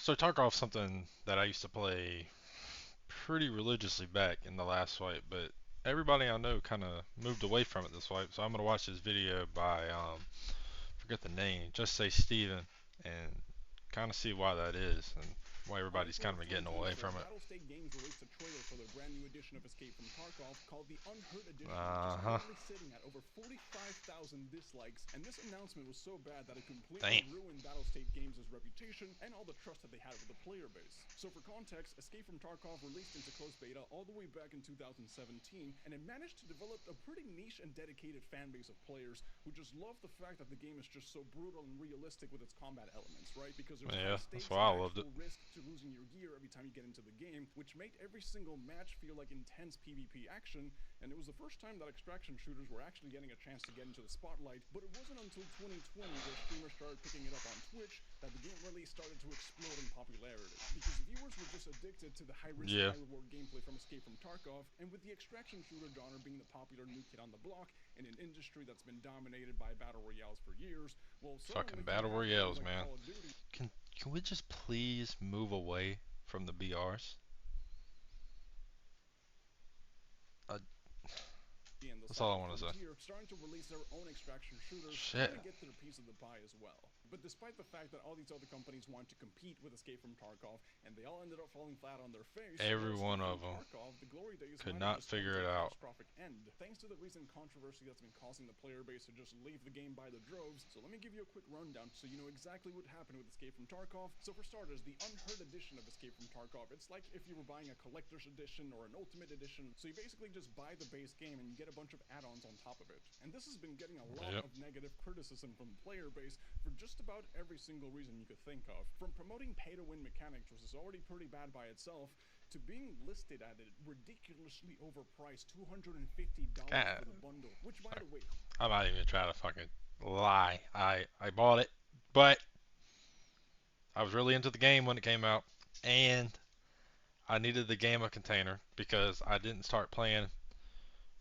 So Tarkov's something that I used to play pretty religiously back in the last swipe, but everybody I know kind of moved away from it this swipe. So I'm gonna watch this video by forget the name, just say Steven, and kind of see why that is and why On everybody's April kind of of getting away 2024, from it. Battlestate Games released a trailer for their brand new edition of Escape from Tarkov called the Unheard Edition, which is Uh huh. currently sitting at over 45,000 dislikes. And this announcement was so bad that it completely Damn. ruined Battlestate Games' reputation and all the trust that they had with the player base. So for context, Escape from Tarkov released into closed beta all the way back in 2017, and it managed to develop a pretty niche and dedicated fan base of players who just love the fact that the game is just so brutal and realistic with its combat elements, right? Because there's high Yeah, that's stakes why and I loved it. actual risk to losing your gear every time you get into the game, which made every single match feel like intense PvP action. And it was the first time that extraction shooters were actually getting a chance to get into the spotlight. But it wasn't until 2020, where streamers started picking it up on Twitch, that the game really started to explode in popularity. Because viewers were just addicted to the high risk, Yeah. high reward gameplay from Escape from Tarkov, and with the extraction shooter genre being the popular new kid on the block in an industry that's been dominated by battle royales for years, well, Fucking suddenly you battle have games royales, like man. Call of Duty. Can we just please move away from the BRs? Uh, And the that's all I Cyber want to say. Frontier starting to release their own extraction shooters, Shit. trying to get their piece of the pie as well. But despite the fact that all these other companies want to compete with Escape from Tarkov, and they all ended up falling flat on their face, Every well, one Escape from of them Tarkov, the glory days could might have not just come figure to it a out. catastrophic end, thanks to the recent controversy that's been causing the player base to just leave the game by the droves. So let me give you a quick rundown so you know exactly what happened with Escape from Tarkov. So for starters, the Unheard Edition of Escape from Tarkov, it's like if you were buying a collector's edition or an ultimate edition. So you basically just buy the base game and you get a bunch of add-ons on top of it. And this has been getting a lot Yep. of negative criticism from the player base for just about every single reason you could think of. From promoting pay-to-win mechanics, which is already pretty bad by itself, to being listed at a ridiculously overpriced $250 God, for the bundle. Which, by fuck. the way, I'm not even trying to fucking lie. I bought it, but I was really into the game when it came out, and I needed the Gamma container because I didn't start playing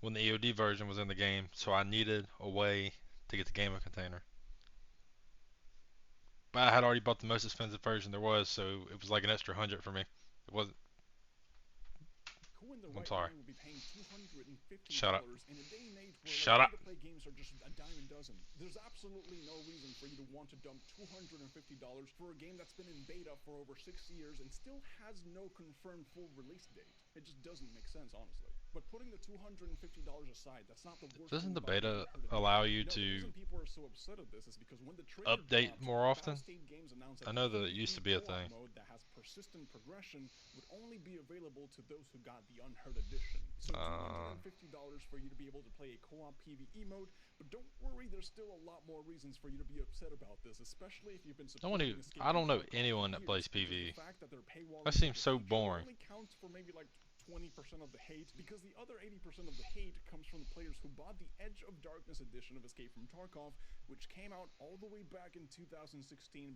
when the EOD version was in the game, so I needed a way to get the Gamma container. But I had already bought the most expensive version there was, so it was like an extra 100 for me. It wasn't. who in the I'm right sorry. mind would be paying Shut up. $250 in a day and age where like Shut free up. to play games are just a dime a dozen? There's absolutely no reason for you to want to dump $250 for a game that's been in beta for over 6 years and still has no confirmed full release date. It just doesn't make sense, honestly. But putting the $250 aside, that's not the worst Doesn't thing the about the beta Unheard allow Edition. you No, the to reason people are so upset at this is because when the trailer update dropped, more often? Battlestate Games announced I that the know that it used to PvE be a co-op thing. mode that has persistent progression would only be available to those who got the Unheard Edition. So Uh, $250 for you to be able to play a co-op PvE mode, but don't worry, there's still a lot more reasons for you to be upset about this, especially if you've been no one supporting even, Escape I from don't know Tarkov for anyone that plays years, because the PvE. fact that their paywall That is such seems a so feature boring. only counts for maybe like 20% of the hate, because the other 80% of the hate comes from the players who bought the Edge of Darkness edition of Escape from Tarkov, which came out all the way back in 2016,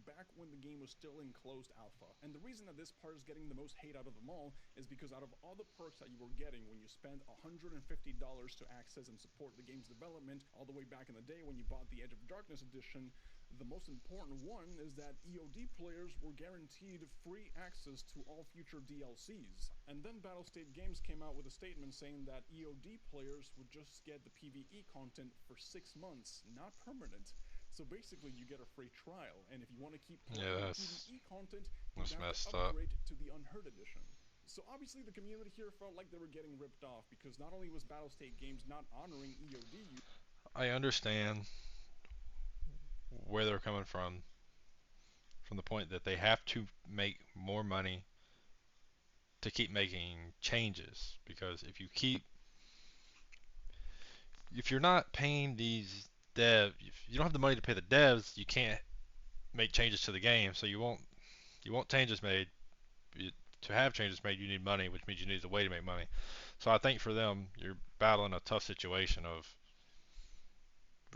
back when the game was still in closed alpha. And the reason that this part is getting the most hate out of them all is because out of all the perks that you were getting when you spent $150 to access and support the game's development all the way back in the day when you bought the Edge of Darkness edition, the most important one is that EOD players were guaranteed free access to all future DLCs. And then Battlestate Games came out with a statement saying that EOD players would just get the PvE content for 6 months, not permanent. So basically you get a free trial, and if you want to keep playing Yeah, the that's PvE content, you that's have to messed up. upgrade to the Unheard Edition. So obviously the community here felt like they were getting ripped off, because not only was Battlestate Games not honoring EOD I understand where they're coming from the point that they have to make more money to keep making changes, because if you're not paying these if you don't have the money to pay the devs, you can't make changes to the game, so you won't changes made. You, to have changes made, you need money, which means you need a way to make money. So I think for them, you're battling a tough situation of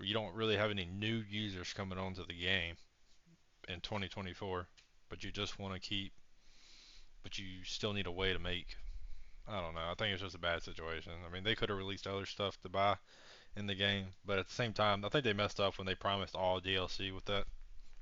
you don't really have any new users coming onto the game in 2024, but you just want to keep, but you still need a way to make. I don't know. I think it's just a bad situation. I mean, they could have released other stuff to buy in the game, but at the same time, I think they messed up when they promised all DLC with that.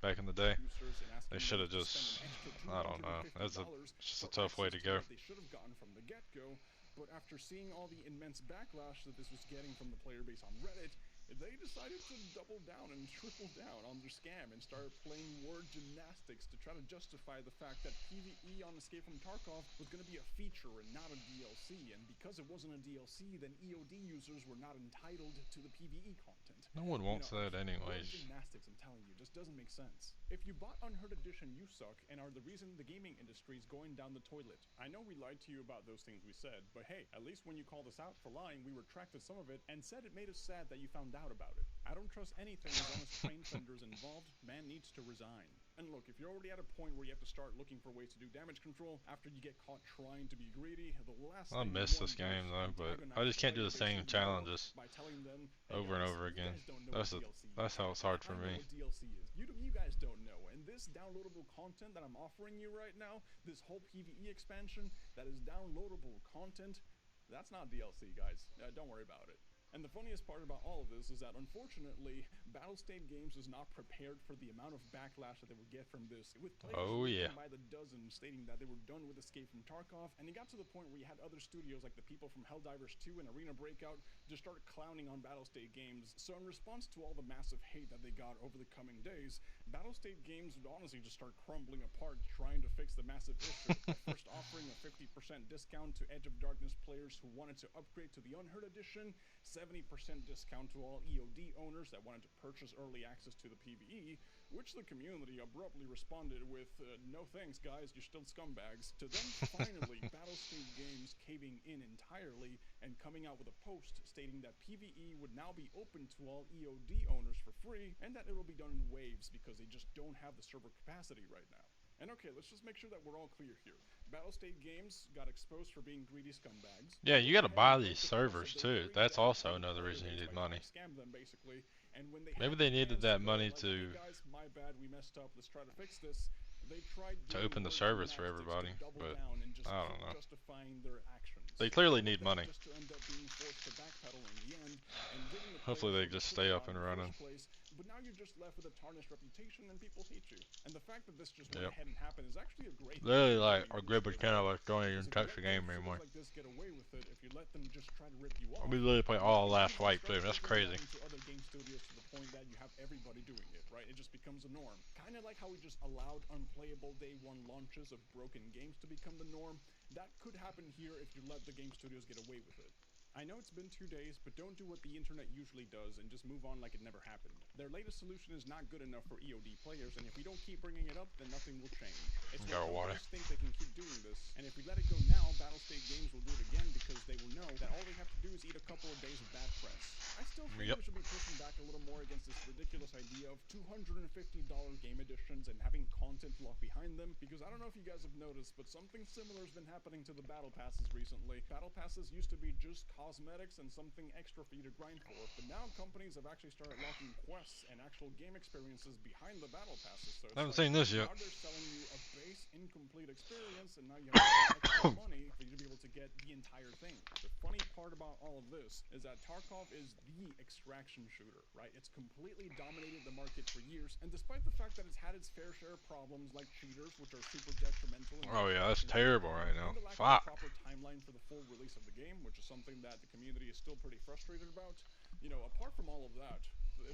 back in the day. Users and They asking should them have to spend just, an extra I don't know. That's $250 it's just a for tough way access to to go. what they should have gotten from the get-go. But after seeing all the immense backlash that this was getting from the player base on Reddit, they decided to double down and triple down on their scam and start playing word gymnastics to try to justify the fact that PvE on Escape from Tarkov was going to be a feature and not a DLC. And because it wasn't a DLC, then EOD users were not entitled to the PvE content. No one You wants know, that word anyways. gymnastics, I'm telling you, just doesn't make sense. If you bought Unheard Edition, you suck and are the reason the gaming industry is going down the toilet. I know we lied to you about those things we said, but hey, at least when you called us out for lying, we retracted some of it and said it made us sad that you found out about it. I don't trust anything as long as train vendors involved. Man needs to resign. And look, if you're already at a point where you have to start looking for ways to do damage control after you get caught trying to be greedy, the last I thing you miss want this to do game is though, but I antagonize the just can't do player the base same even more challenges by telling them, hey over and guys, over you again. guys don't know what That's DLC is. that's how it's hard for I know me. what DLC is. You guys don't know. And this downloadable content that I'm offering you right now, this whole PvE expansion that is downloadable content, that's not DLC, guys. Don't worry about it. And the funniest part about all of this is that unfortunately, Battlestate Games was not prepared for the amount of backlash that they would get from this, with players Oh yeah. leaking by the dozen stating that they were done with Escape from Tarkov, and it got to the point where you had other studios like the people from Helldivers 2 and Arena Breakout just start clowning on Battlestate Games. So in response to all the massive hate that they got over the coming days, Battlestate Games would honestly just start crumbling apart trying to fix the massive issue by first offering a 50% discount to Edge of Darkness players who wanted to upgrade to the Unheard Edition, 70% discount to all EOD owners that wanted to purchase early access to the PvE, which the community abruptly responded with, no thanks guys, you're still scumbags, to then finally Battlestate Games caving in entirely and coming out with a post stating that PvE would now be open to all EOD owners for free and that it will be done in waves because they just don't have the server capacity right now. And okay, let's just make sure that we're all clear here. Battlestate Games got exposed for being greedy scumbags. Yeah, They you went gotta ahead and buy broke these the trust servers of their too. very That's also dedicated another player reason you base need by trying money. to scam them basically. And when they Maybe had they the needed chance that to go money like, hey to guys, my bad, we messed up, let's try to fix this, they tried doing open the word servers for gymnastics to everybody, double but down and just I keep don't know. justifying their actions. They clearly All of need that money. just to end up being forced to backpedal in the end and giving the Hopefully players they what they just should stay have up got and in the running. first place. But now you're just left with a tarnished reputation and people hate you. And the fact that this just went Yep. ahead and happened is actually a great thing Literally for the like gaming our grip is industry, kind of right? like don't even Because if you touch let the game game studios anymore. like this get away with it, if you let them just try to rip you We off, literally play that all can last easily wipe start too. That's trickling crazy. down to other game studios to the point that you have everybody doing it, right? It just becomes a norm. Kind of like how we just allowed unplayable day one launches of broken games to become the norm. That could happen here if you let the game studios get away with it. I know it's been 2 days, but don't do what the internet usually does and just move on like it never happened. Their latest solution is not good enough for EOD players, and if we don't keep bringing it up, then nothing will change. It's what Got water. companies think they can keep doing this, and if we let it go now, Battlestate Games will do it again because they will know that all they have to do is eat a couple of days of bad press. I still think Yep. we should be pushing back a little more against this ridiculous idea of $250 game editions and having content locked behind them, because I don't know if you guys have noticed, but something similar has been happening to the battle passes recently. Battle passes used to be just cosmetics and something extra for you to grind for, but now companies have actually started locking quests and actual game experiences behind the battle passes. So it's I haven't like, seen this yet. now they're selling you a base incomplete experience, and now you have to pay extra money for you to be able to get the entire thing. The funny part about all of this is that Tarkov is the extraction shooter, right? It's completely dominated the market for years, and despite the fact that it's had its fair share of problems like cheaters, which are super detrimental in the Oh yeah, that's extraction terrible scene, right now. and the lack of a Fuck. proper timeline for the full release of the game, which is something that the community is still pretty frustrated about. You know, apart from all of that,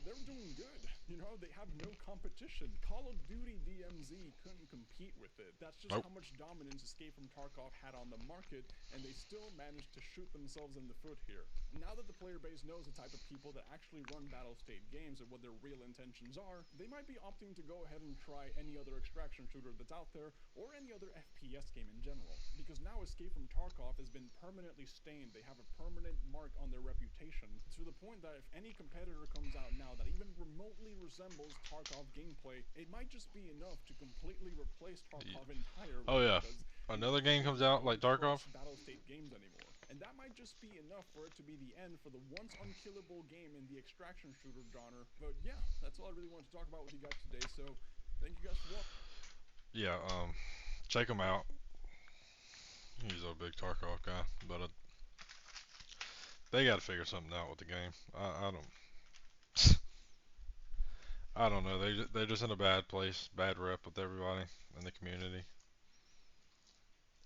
they're doing good. You know, they have no competition. Call of Duty DMZ couldn't compete with it. That's just Nope. how much dominance Escape from Tarkov had on the market, and they still managed to shoot themselves in the foot here. Now that the player base knows the type of people that actually run Battlestate games and what their real intentions are, they might be opting to go ahead and try any other extraction shooter that's out there, or any other FPS game in general. Because now Escape from Tarkov has been permanently stained. They have a permanent mark on their reputation, to the point that if any competitor comes out now that even remotely resembles Tarkov gameplay, it might just be enough to completely replace Tarkov entirely. Oh yeah. Because Another game people comes just out don't like Tarkov. trust Battlestate games anymore. And that might just be enough for it to be the end for the once unkillable game in the extraction shooter genre. But yeah, that's all I really wanted to talk about with you guys today. So thank you guys for watching. Yeah. Check them out. He's a big Tarkov guy, but they got to figure something out with the game. I don't. I don't know. They're just in a bad place, bad rep with everybody in the community.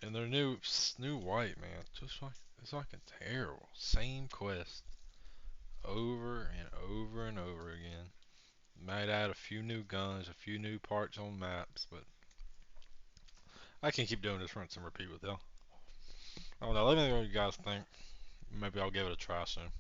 And their new white man, just like it's fucking terrible. Same quest over and over and over again. Might add a few new guns, a few new parts on maps, but I can keep doing this rinse and repeat with y'all. I don't know. Let me know what you guys think. Maybe I'll give it a try soon.